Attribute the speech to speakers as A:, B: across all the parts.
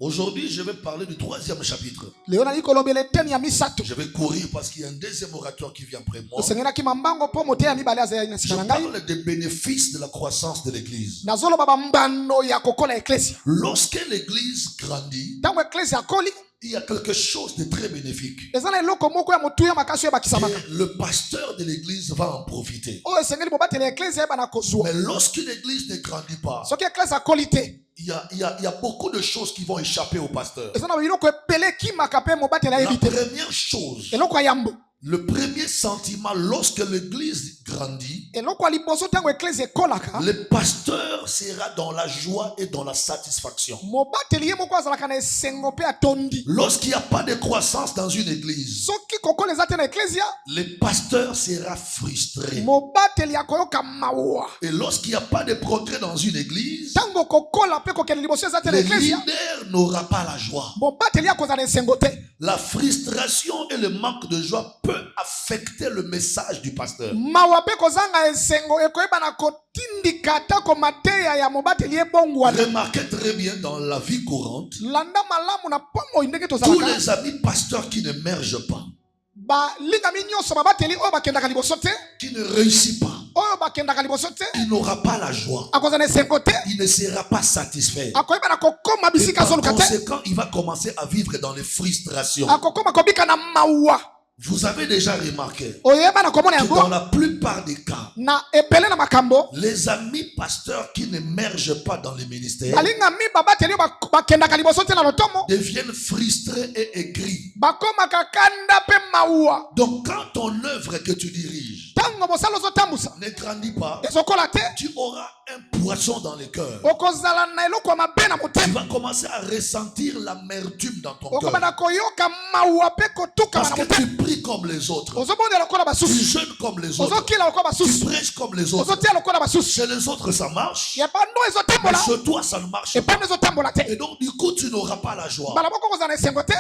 A: Aujourd'hui, je vais parler du 3e chapitre.
B: Je
A: vais courir parce qu'il y a un deuxième orateur qui vient après moi.
B: Je
A: parle des bénéfices de la croissance de l'église. Lorsque l'église grandit, il y a quelque chose de très bénéfique. Et le pasteur de l'église va en profiter. Mais lorsque l'église ne grandit pas, il y a beaucoup de choses qui vont échapper au pasteur. La première chose, le premier sentiment lorsque l'église grandit, le pasteur sera dans la joie et dans la satisfaction. Lorsqu'il n'y a pas de croissance dans une église, le pasteur sera frustré. Et lorsqu'il n'y a pas de progrès dans une église, le leader n'aura pas la joie. La frustration et le manque de joie peut affecter le message du pasteur. Remarquez très bien dans la vie courante, tous les amis pasteurs qui n'émergent pas, qui ne réussissent pas, il n'aura pas la joie, il ne sera pas satisfait, et par conséquent il va commencer à vivre dans les frustrations. Vous avez déjà remarqué que dans la plupart des cas, les amis pasteurs qui n'émergent pas dans les ministères deviennent frustrés et aigris. Donc quand ton œuvre que tu diriges ne grandit pas, tu auras un poisson dans le cœur. Tu vas commencer à ressentir l'amertume dans ton cœur. Parce que tu pries comme les autres, tu jeûnes comme les autres, tu prêches comme les autres. Chez les autres ça marche, mais chez toi ça ne marche pas. Et donc du coup tu n'auras pas la joie.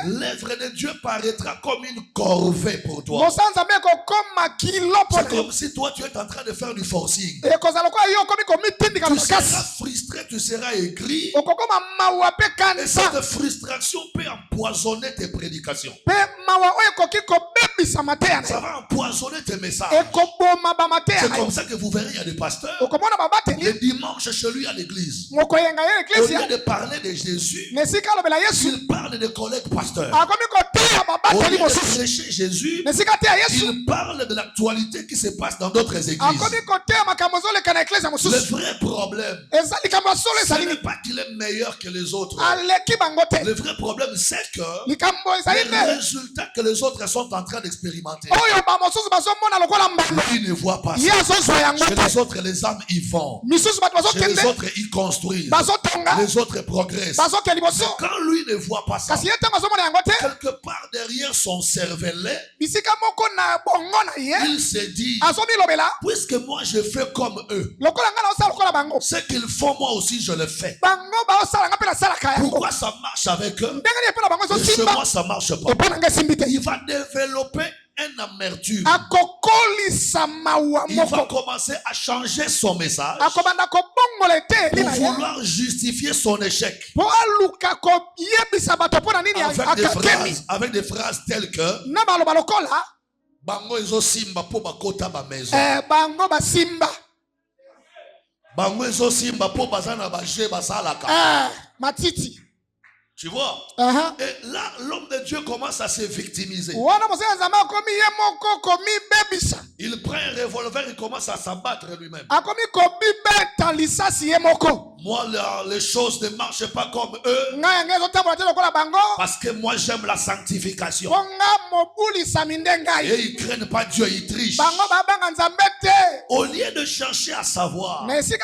A: L'œuvre de Dieu paraîtra comme une corvée pour toi. C'est comme si toi tu es en train de faire du forcing. Tu seras frustré, tu seras aigri, et cette frustration peut empoisonner tes prédications. Ça va empoisonner tes messages. C'est comme ça que vous verrez, il y a des pasteurs, le dimanche chez lui à l'église, au lieu de parler de Jésus, il parle de collègues pasteurs. Au lieu de prêcher Jésus, il parle de l'actualité qui se passe dans d'autres églises. Le vrai problème, ce n'est pas qu'il est meilleur que les autres. Le vrai problème, c'est que les résultats que les autres sont en train d'expérimenter, lui ne voit pas ça. Chez les autres, les âmes y vont. Chez les autres, ils construisent. Les autres progressent. Mais quand lui ne voit pas ça, quelque part derrière son cervelet, il se dit, puisque moi je fais comme eux, ce qu'ils font moi aussi je le fais. Pourquoi ça marche avec eux et chez moi ça marche pas? Il va développer une amertume. Il va commencer à changer son message pour vouloir justifier son échec avec des phrases telles que bango ezo simba po bakota ba maison, bango ezo simba po bazana ba je basalaka
B: matiti.
A: Tu vois? Et là, l'homme de Dieu commence à se victimiser. Il prend un revolver, il commence à s'abattre lui-même. Moi, les choses ne marchent pas comme eux. Parce que moi, j'aime la sanctification. Et ils ne craignent pas Dieu, ils trichent. Au lieu de chercher à savoir c'est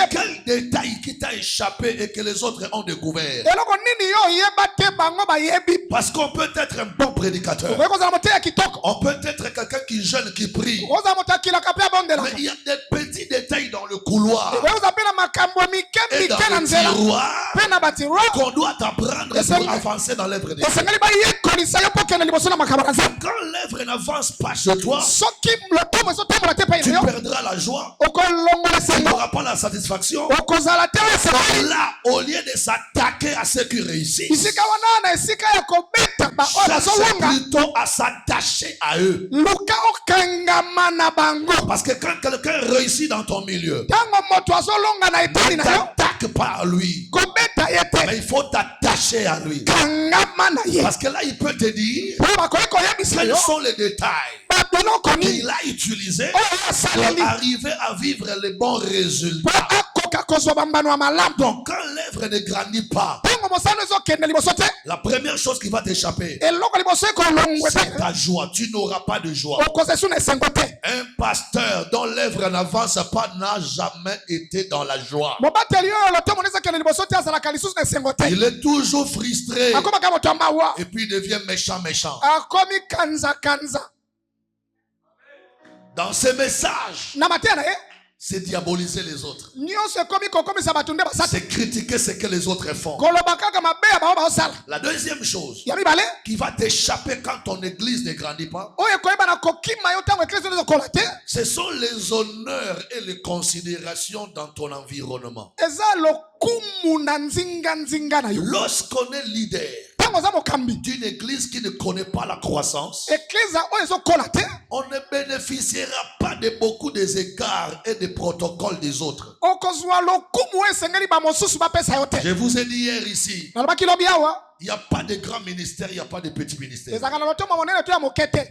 A: quel détail qui t'a échappé et que les autres ont découvert. Parce qu'on peut être un bon prédicateur, on peut être quelqu'un qui jeûne, qui prie, mais il y a des petits détails dans le couloir et dans le tiroir qu'on doit apprendre pour avancer dans l'œuvre de Dieu. Quand l'œuvre n'avance pas chez toi, tu perdras la joie, tu n'auras pas la la satisfaction. Là, au lieu de s'attaquer à ceux qui réussissent, cherchez plutôt à s'attacher à eux. Parce que quand quelqu'un réussit dans ton milieu, ne t'attaque pas à lui, mais il faut t'attacher à lui. Parce que là, il peut te dire quels sont les détails qu'il a utilisés pour arriver à vivre les bons résultats. Donc, quand l'œuvre ne grandit pas, la première chose qui va t'échapper, c'est ta joie. Tu n'auras pas de joie. Un pasteur dont l'œuvre n'avance pas n'a jamais été dans la joie. Il est toujours frustré. Et puis il devient méchant. Dans ces messages, c'est diaboliser les autres. C'est critiquer ce que les autres font. La deuxième chose qui va t'échapper quand ton église ne grandit pas, ce sont les honneurs et les considérations dans ton environnement. Lorsqu'on est leader d'une église qui ne connaît pas la croissance, on ne bénéficiera pas de beaucoup des écarts et des protocoles des autres. Je vous ai dit hier ici, il n'y a pas de grands ministères, il n'y a pas de petits ministères.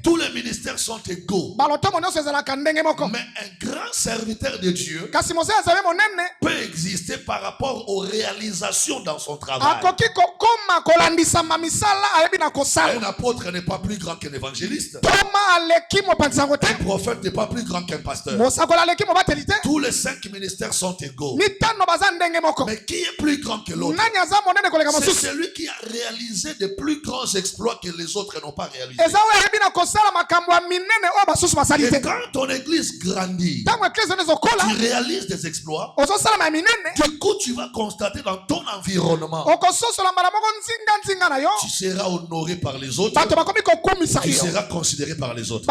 A: Tous les ministères sont égaux. Mais un grand serviteur de Dieu peut exister par rapport aux réalisations dans son travail. Un apôtre n'est pas plus grand qu'un évangéliste. Un prophète n'est pas plus grand qu'un pasteur. Tous les 5 ministères sont égaux. Mais qui est plus grand que l'autre? C'est celui qui a réalisé de plus grands exploits que les autres n'ont pas réalisés. Et quand ton église grandit, tu réalises des exploits. Du coup, tu vas constater dans ton environnement, tu seras honoré par les autres. Tu seras considéré par les autres.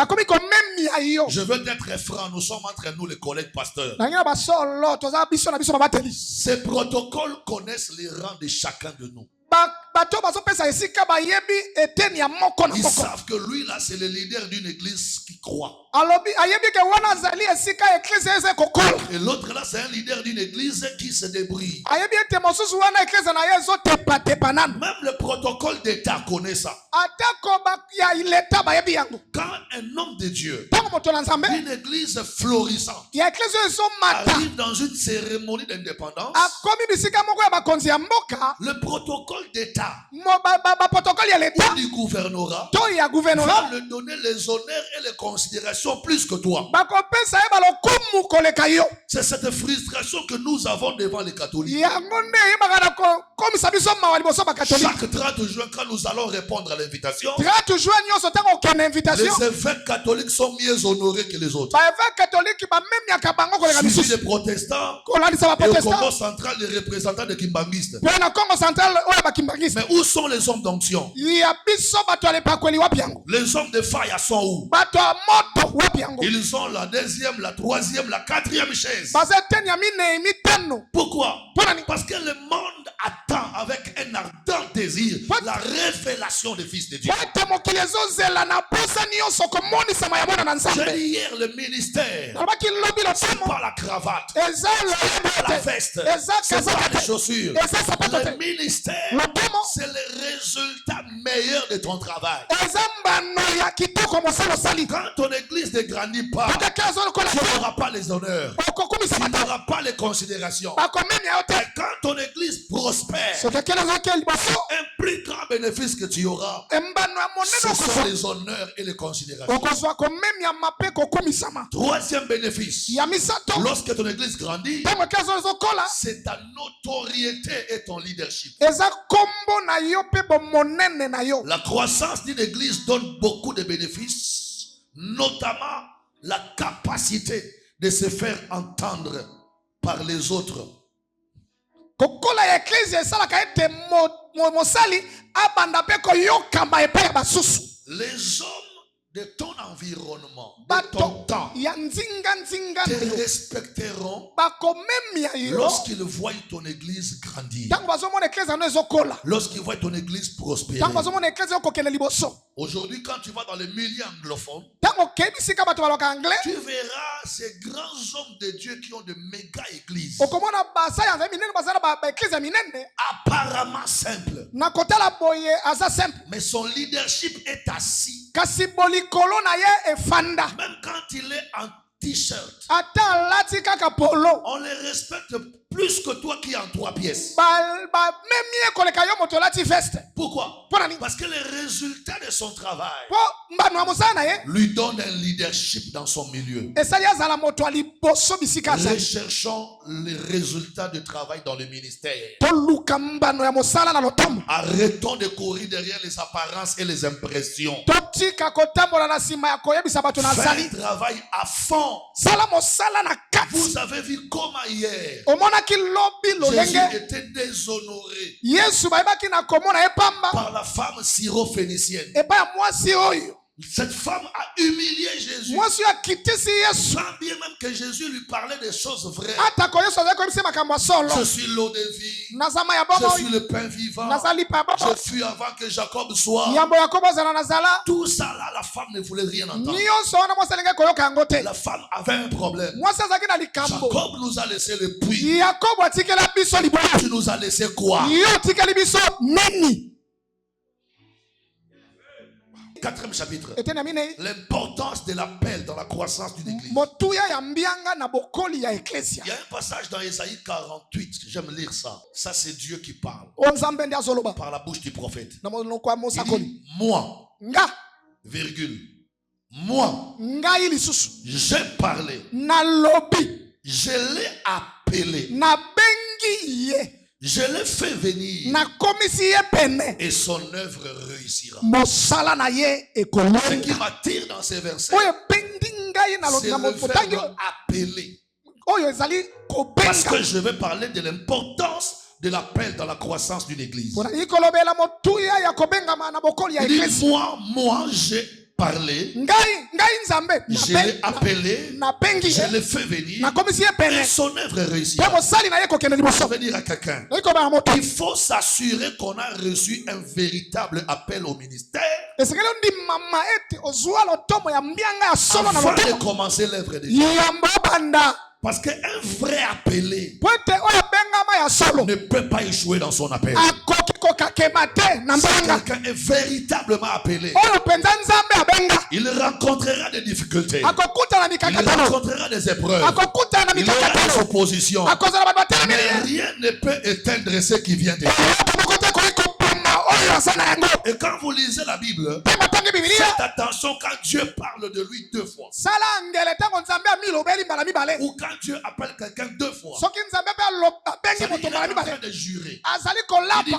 A: Je veux être franc, nous sommes entre nous les collègues pasteurs. Ces protocoles connaissent les rangs de chacun de nous. Ils savent que lui là c'est le leader d'une église qui croit. Et l'autre là c'est un leader d'une église qui se débrouille. Même le protocole d'État connaît ça. Quand un homme de Dieu, une église florissante, arrive dans une cérémonie d'indépendance, le protocole d'État du gouvernorat va lui donner les honneurs et les considérations plus que toi. C'est cette frustration que nous avons devant les catholiques. Chaque 30 juin, quand nous allons répondre à l'invitation, les évêques catholiques sont mieux honorés que les autres. Suivi des protestants, et au Congo central, les représentants des kimbangistes. Mais où sont les hommes d'onction? Les hommes de faille sont où? Ils ont la deuxième, la troisième, la quatrième chaise. Pourquoi? Parce que le monde attend avec un ardent désir la révélation des fils de Dieu. J'ai dit hier, le ministère, c'est pas la cravate, c'est pas la veste, c'est pas les chaussures. Le ministère, c'est le résultat meilleur de ton travail. Quand ton église ne grandit pas, tu n'auras pas les honneurs, tu n'auras pas les considérations. Et quand ton église prospère, un plus grand bénéfice que tu auras, ce sont les honneurs et les considérations. Troisième bénéfice, lorsque ton église grandit, c'est ta notoriété et ton leadership. La croissance d'une église donne beaucoup de bénéfices, notamment la capacité de se faire entendre par les autres. Les hommes de ton environnement, de ton temps, te respecteront lorsqu'ils voient ton église grandir, lorsqu'ils voient ton église prospérer. Aujourd'hui, quand tu vas dans les milieux anglophones, tu verras ces grands hommes de Dieu qui ont de méga églises, apparemment simples, mais son leadership est assis. Même quand il est en t-shirt, on les respecte plus que toi qui es en 3 pièces. Pourquoi? Parce que les résultats de son travail lui donnent un leadership dans son milieu. Recherchons les résultats de travail dans le ministère. Arrêtons de courir derrière les apparences et les impressions. Fais un travail à fond. Vous avez vu comment hier Jésus était déshonoré par la femme syrophénicienne. Cette femme a humilié Jésus. Sans bien même que Jésus lui parlait des choses vraies. Je suis l'eau de vie. Je suis le pain vivant. Je fus avant que Jacob soit. Tout ça là, la femme ne voulait rien entendre. La femme avait un problème. Jacob nous a laissé le puits. Tu nous as laissé quoi? 4e chapitre. L'importance de l'appel dans la croissance d'une église. Il y a un passage dans Ésaïe 48, j'aime lire ça. Ça c'est Dieu qui parle par la bouche du prophète. Il dit, moi, virgule, moi, j'ai parlé, je l'ai appelé, je l'ai fait venir et son œuvre réussira. Ce qui m'attire dans ces versets, c'est le verbe appeler. Parce que je vais parler de l'importance de l'appel dans la croissance d'une église. Il dit, moi, j'ai parlé, je l'ai appelé, je l'ai fait venir et son œuvre réussira. Ça veut dire à quelqu'un, il faut s'assurer qu'on a reçu un véritable appel au ministère avant de commencer l'œuvre de Dieu. Parce qu'un vrai appelé ne peut pas échouer dans son appel. Si quelqu'un est véritablement appelé, il rencontrera des difficultés, il rencontrera des épreuves, il aura des oppositions, mais rien ne peut éteindre ce qui vient de Dieu. Et quand vous lisez la Bible, faites attention quand Dieu parle de lui 2 fois. Ou quand Dieu appelle quelqu'un 2 fois. Il est en train de jurer. Il dit,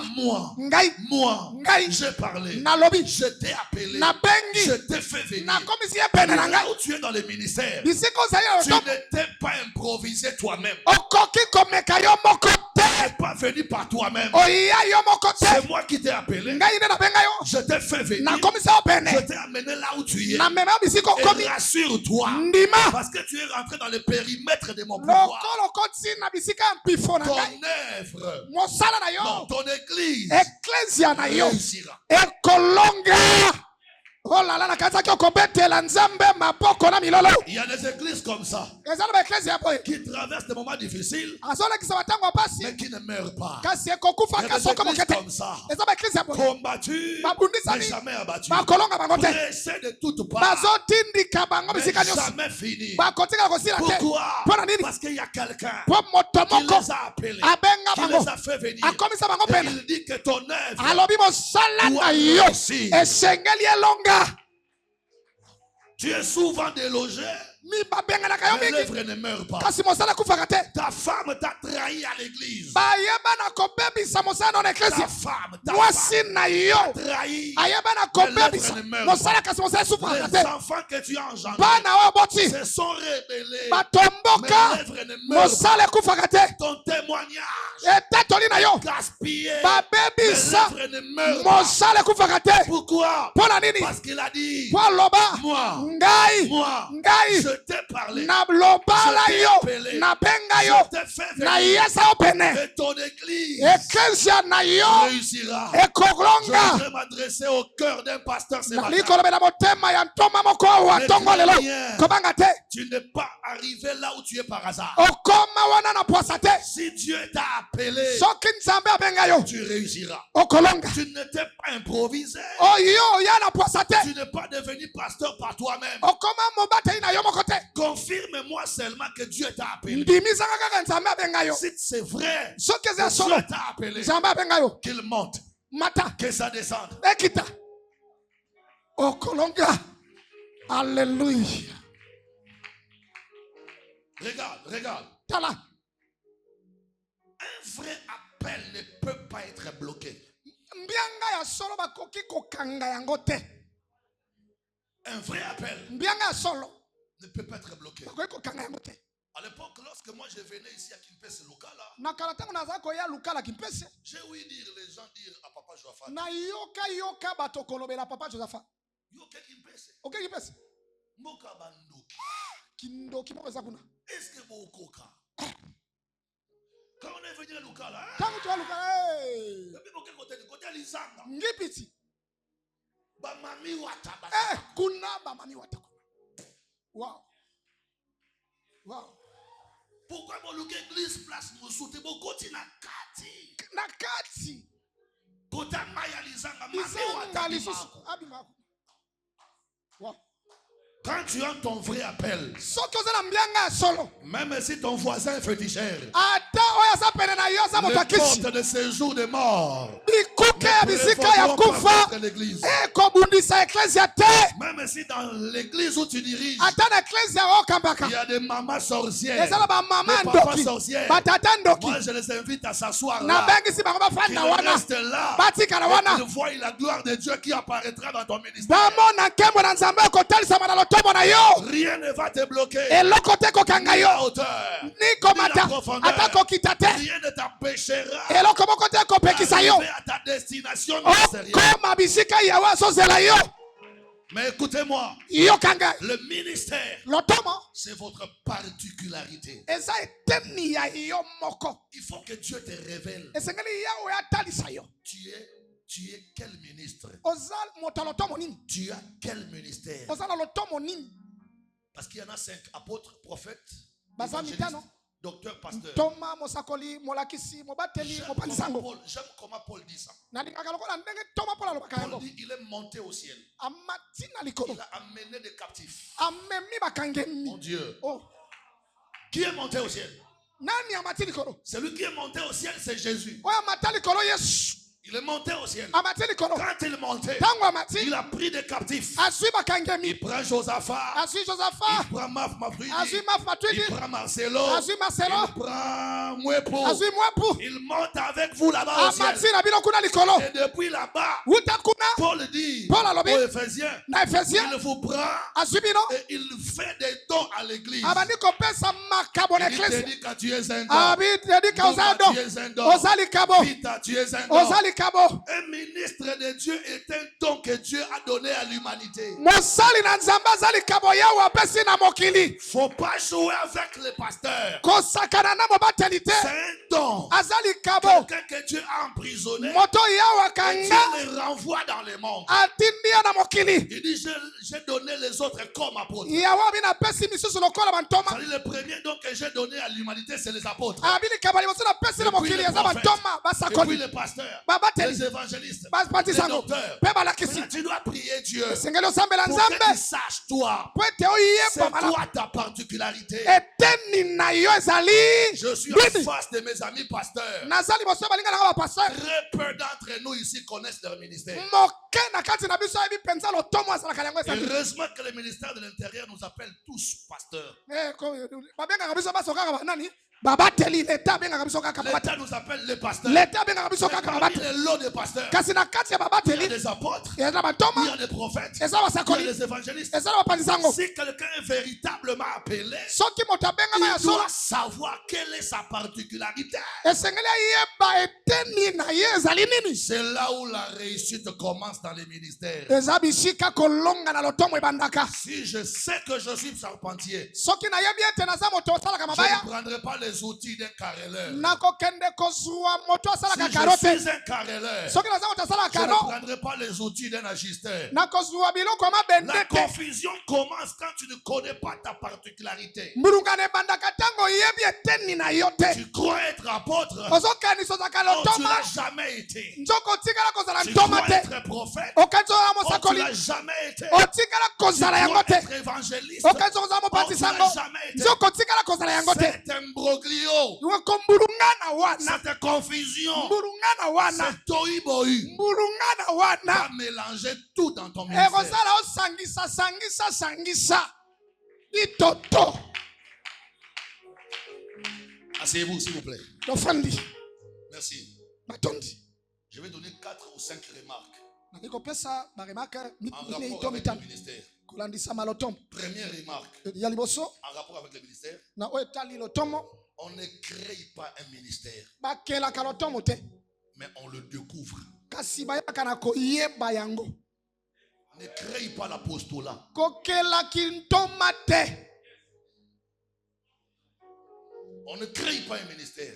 A: moi, j'ai parlé, je t'ai appelé, je t'ai fait venir. Là où tu es dans le ministère, tu n'étais pas improvisé toi-même. Tu n'es pas venu par toi-même. C'est moi qui t'ai appelé. Je t'ai fait venir. Je t'ai amené là où tu es. Et rassure-toi. Parce que tu es rentré dans le périmètre de mon pouvoir. Ton œuvre, non, ton église réussira. Il y a des églises comme ça qui traversent des moments difficiles mais qui ne meurent pas. Il y a des églises comme ça combattues mais jamais abattues, pressées de toutes parts mais jamais finies. Pourquoi? Parce qu'il y a quelqu'un qui les a appelés, qui les a fait venir, et il dit que ton œuvre doit réussir. Tu es souvent délogé Mais l'œuvre ne meurt pas. Ta femme t'a trahi à l'église. Ta femme t'a trahi. Mais l'œuvre ne meurt pas. Les enfants que tu as engendrés se sont rebellés. Mais l'œuvre ne meurt pas. Ton témoignage gaspillé. Mais l'œuvre ne meurt pas. Pourquoi? Parce qu'il a dit, moi, je t'ai parlé, je t'ai appelé, je t'ai fait venir, et ton église réussira. Je voudrais m'adresser au cœur d'un pasteur ce matin. Tu n'es pas arrivé là où tu es par hasard. Si Dieu t'a appelé, tu réussiras. Tu ne t'es pas improvisé. Tu n'es pas devenu pasteur par toi-même. Confirme-moi seulement que Dieu t'a appelé. Si c'est vrai que Dieu t'a appelé, qu'il monte, que ça descende.
B: Alléluia.
A: Regarde. Un vrai appel ne peut pas être bloqué. Un vrai appel ne peut pas être bloqué. À l'époque, lorsque moi je venais ici à Kimpese Lukala, j'ai ouï dire les gens dire à Papa Josaphat, Yoke Kimpese, Moka Bandoki. Est-ce que vous coca? Quand on est venu à Lukala, pourquoi mon église place nous soutenir beaucoup de nakati kota maya lizanga mami wata. Quand tu as ton vrai appel, même si ton voisin est féticheur, le compte de ces jours de mort, l'église. Même si dans l'église où tu diriges, il y a des mamans sorcières, des papas sorcières, moi je les invite à s'asseoir là, qu'ils restent là, et qu'ils voient la gloire de Dieu qui apparaîtra dans ton ministère. Rien ne va te bloquer. Ni la hauteur, ni la profondeur. Rien ne t'empêchera d'arriver à ta destination ministérielle. Mais écoutez-moi, le ministère, c'est votre particularité. Il faut que Dieu te révèle. Tu es quel ministre? Tu as quel ministère? Parce qu'il y en a 5 apôtres, prophètes, évangélistes, docteurs, pasteurs. J'aime comment Paul dit ça. Paul dit il est monté au ciel. Il a amené des captifs. Mon Dieu. Qui est monté au ciel? Celui qui est monté au ciel, c'est Jésus. Il est monté au ciel. Quand il est monté, il a pris des captifs. Il prend Josaphat. Il prend Mafmatridi. Il prend Marcelo. Il prend Mwepo. Il monte avec vous là-bas au ciel. Et depuis là-bas, Paul dit aux Éphésiens, il vous prend et il fait des dons à l'église. Il te dit quand tu es un don, tu es un don, Vita, tu es un don. Un ministre de Dieu est un don que Dieu a donné à l'humanité. Faut pas jouer avec les pasteurs. C'est un don. Quelqu'un que Dieu a emprisonné, et Dieu le renvoie dans le monde. Il dit j'ai donné les autres comme apôtres. Le premier don que j'ai donné à l'humanité, c'est les apôtres. Et puis les prophètes, et puis les pasteurs, les évangélistes, les docteurs. Maintenant, tu dois prier Dieu pour que tu saches toi. C'est quoi ta particularité? particularité. Je suis en face de mes amis pasteurs. Très peu d'entre nous ici connaissent leur ministère. Heureusement que le ministère de l'Intérieur nous appelle tous pasteurs. L'État nous appelle les pasteurs. Il y a lot de pasteurs. Il y a des apôtres. Il y a des prophètes. Il y a des évangélistes. Si quelqu'un est véritablement appelé, il doit savoir quelle est sa particularité. C'est là où la réussite commence dans les ministères. Si je sais que je suis charpentier, je ne prendrai pas les outils d'un carreleur. Si je suis un carreleur, je ne prendrai pas les outils d'un agisteur. La confusion commence quand tu ne connais pas ta particularité. Tu crois être apôtre, oh, tu ne l'as jamais été. Tu crois être prophète, oh, tu ne l'as jamais été. Tu crois être évangéliste, oh, tu ne l'as jamais été. C'est imbroglio, cette confusion, c'est tohu-bohu, va mélanger tout dans ton ministère. Asseyez-vous s'il vous plaît. Merci. Je vais donner 4 ou 5 remarques en rapport avec le ministère. Première remarque en rapport avec le ministère. On ne crée pas un ministère, mais on le découvre. Ne crée pas l'apostolat. On ne crée pas un ministère,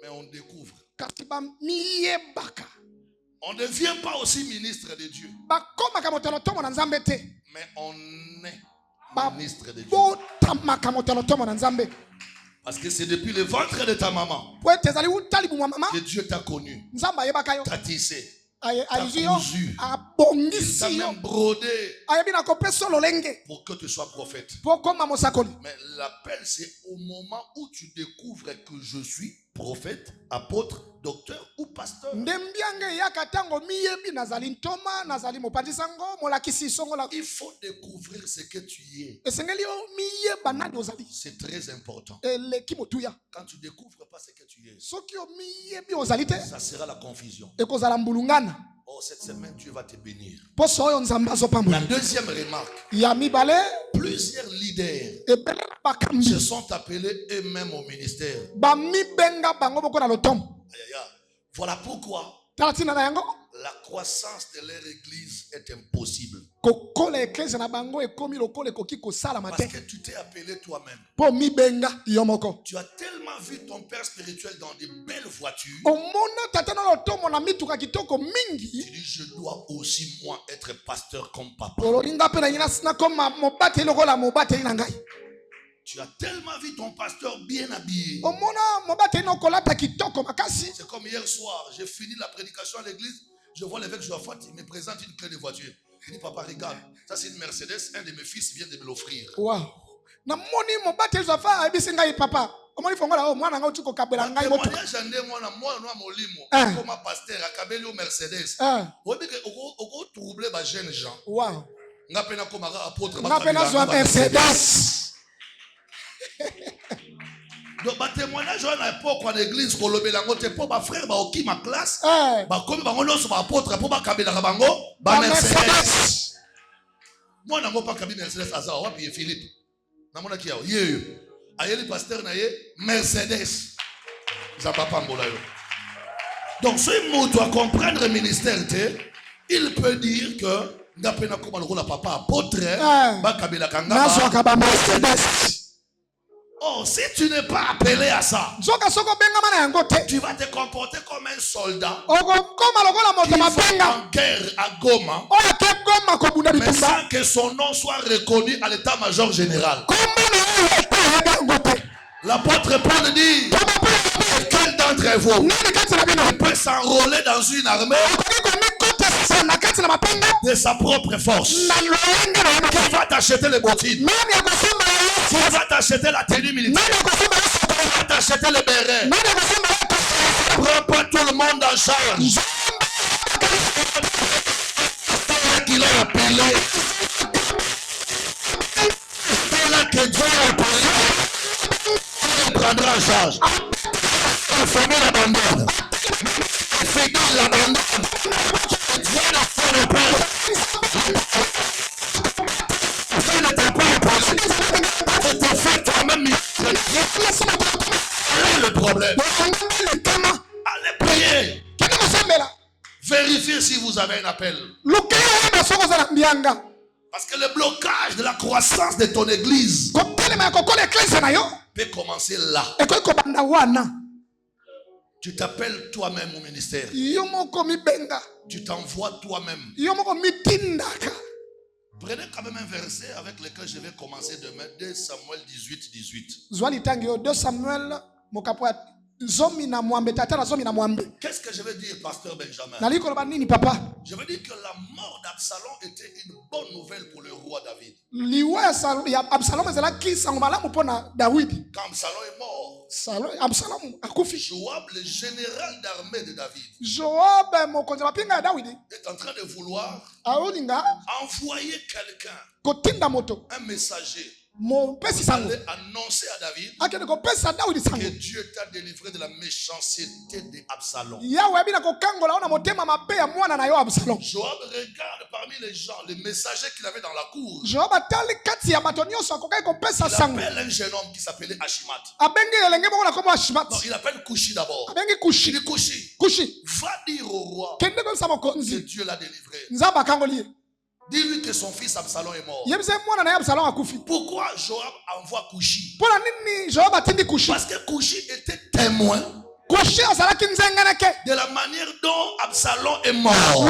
A: mais on découvre. On ne devient pas aussi ministre de Dieu, mais on est ministre de Dieu. Parce que c'est depuis le ventre de ta maman que Dieu t'a connu, t'a tissé, t'a cousu, t'a même brodé pour que tu sois prophète. Mais l'appel, c'est au moment où tu découvres que je suis prophète, apôtre, docteur ou pasteur. Il faut découvrir ce que tu es. C'est très important. Quand tu ne découvres pas ce que tu es, ça sera la confusion. Oh, cette semaine, Dieu va te bénir. La deuxième remarque, plusieurs leaders se sont appelés eux-mêmes au ministère. Voilà pourquoi la croissance de leur église est impossible. Parce que tu t'es appelé toi-même. Tu as tellement vu ton père spirituel dans de belles voitures. Tu dis, je dois aussi moi être pasteur comme papa. Tu as tellement vu ton pasteur bien habillé. C'est comme hier soir, j'ai fini la prédication à l'église. Je vois l'évêque Joafat, il me présente une clé de voiture. Il dit, papa, regarde, ça c'est une Mercedes, un de mes fils vient de me l'offrir. Wow. Donc, ma témoignage à l'époque en église, pour ma frère, qui ma classe, comme apôtre, pour ma cabine, Mercedes. Moi, je n'ai pas cabine Mercedes, Azar, puis Philippe. Le pasteur, Mercedes. Donc, ce mot doit comprendre le ministère. Il peut dire que, papa apôtre, oh, si tu n'es pas appelé à ça, tu vas te comporter comme un soldat qui va en guerre à Goma, mais sans que son nom soit reconnu à l'état-major général. L'apôtre Paul dit, quel d'entre vous peut s'enrôler dans une armée de sa propre force. Qui va t'acheter les bottines? Qui va t'acheter la tenue militaire? Qui va t'acheter les bérets? Prends pas tout le monde en charge. Qu'il a appelé. C'est là que Dieu a appelé. Il prendra en charge. La famille l'abandonne. La famille l'abandonne. Dieu n'a fait le père. Dieu ne t'a pas appelé. Tu t'es fait toi-même. Quel est le problème? Allez prier. Vérifiez si vous avez un appel. Parce que le blocage de la croissance de ton église peut commencer là. Tu t'appelles toi-même au ministère. Tu t'envoies toi-même. Prenez quand même un verset avec lequel je vais commencer demain. 2 Samuel 18, 18.
B: 2 Samuel
A: Qu'est-ce que je veux dire, pasteur Benjamin? Je veux dire que la mort d'Absalom était une bonne nouvelle pour le roi David. Quand Absalom est mort, Joab, le général d'armée de David, est en train de vouloir envoyer quelqu'un, un messager, aller annoncer à David que Dieu t'a délivré de la méchanceté d'Absalom. Joab regarde parmi les gens, les messagers qu'il avait dans la cour. Il appelle un jeune homme qui s'appelait Ashimat. Non, il appelle Kushi d'abord. Il dit Kushi, va dire au roi que Dieu l'a délivré. Dis-lui que son fils Absalom est mort. Pourquoi Joab envoie Kushi? Parce que Kushi était témoin de la manière dont Absalom est mort.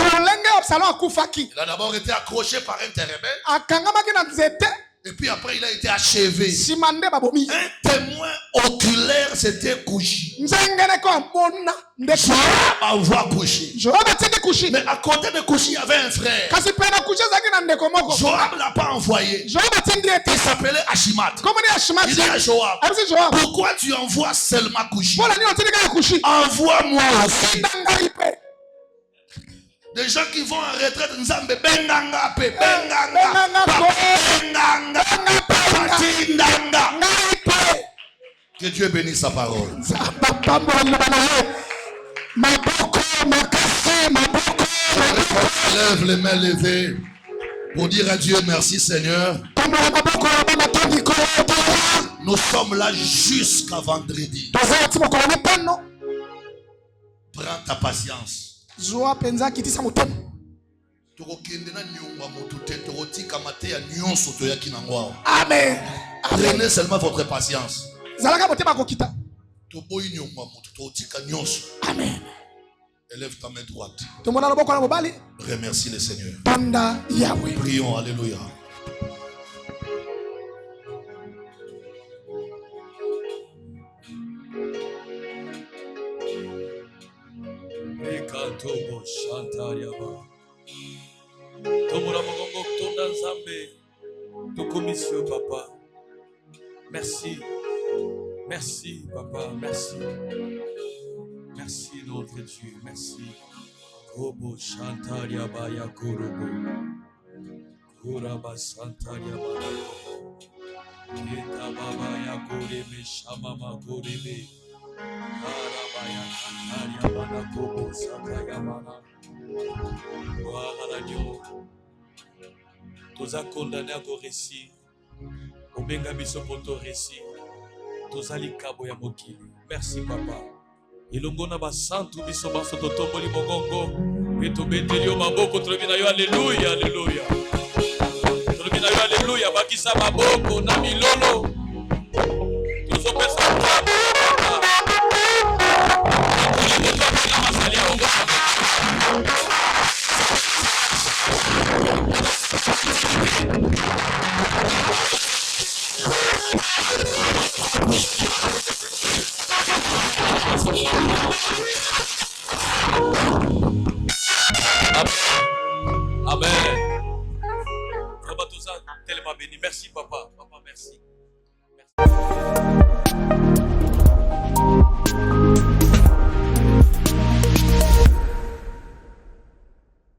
A: Il a d'abord été accroché par un rebelle. Et puis après, il a été achevé. Un témoin oculaire, c'était Kushi. Joab envoie Kushi. Mais à côté de Kushi, il y avait un frère. Joab ne l'a pas envoyé. Il s'appelait Ashimat. Il dit à Joab, pourquoi tu envoies seulement Kushi? Envoie-moi aussi. Des gens qui vont en retraite, Nzambe, Benganga, que Dieu bénisse sa parole. Lève les mains levées pour dire à Dieu merci Seigneur. Nous sommes là jusqu'à vendredi. Prends ta patience.
B: Amen.
A: Prenez seulement votre patience.
B: Amen.
A: Élève ta main droite. Remercie le Seigneur. Prions, alléluia.
C: Tobo Shantariaba Tomura Mogongo Tonda Nzambe Tokomisio Papa. Merci. Merci Papa, merci. Merci notre Dieu, merci. Kobo Shantariaba Yakorobo Kuraba Shantariaba Kita Baba Yakorebe Shamama Korebe Arabaya Kantaria Mana Kobo Sakayamana Waharadio Toza condamné à récit Obenga biso poto récit Tozali Kabo ya mokili. Merci papa. Ilongo na basantu biso baso totomboli mogongo Eto betelio maboko tolobina yo alléluia alléluia Tolobina yo alléluia bakisa maboko na milolo Tozo pesa nous a tellement bénis. Merci, papa. Papa, merci.